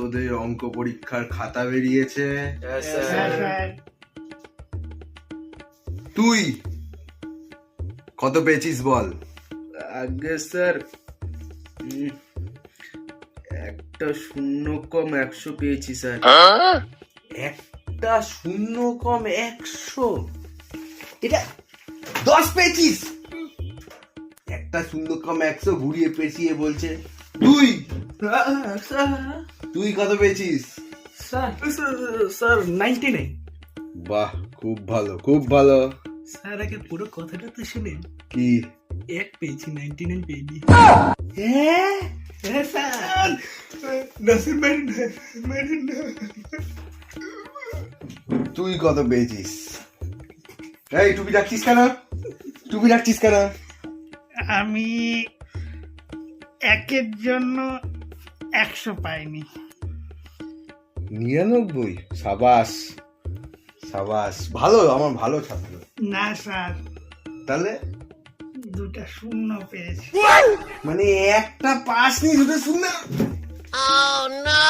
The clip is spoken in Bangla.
তোদের অঙ্ক পরীক্ষার খাতা বেরিয়েছে। তুই কত পেয়েছিস বল? আগে স্যার একটা শূন্য কম 100 পেয়েছি স্যার। একটা শূন্য কম 100? এটা 10 পেয়েছিস? একটা শূন্য কম 100 ঘুরিয়ে পেঁচিয়ে বলছে তুই তুই কত পেয়েছিস? স্যার 99। বাহ, খুব ভালো খুব ভালো। স্যার আগে পুরো কথাটা তো শুনেন। কি? 1 পেয়েছি, 99 পেয়েছি। হ্যাঁ স্যার নাসির তুই কত পেয়েছিস? এই টুপি রাখছিস কেন? টুপি রাখছিস কেন? আমি একের জন্য 100 পাইনি। 99? সাবাস সাবাস, ভালো, আমার ভালো ছাত্র। না স্যার, তাহলে 2টা শূন্য পেয়েছি। মানে একটা পাস নি, দুটো শূন্য? Oh no!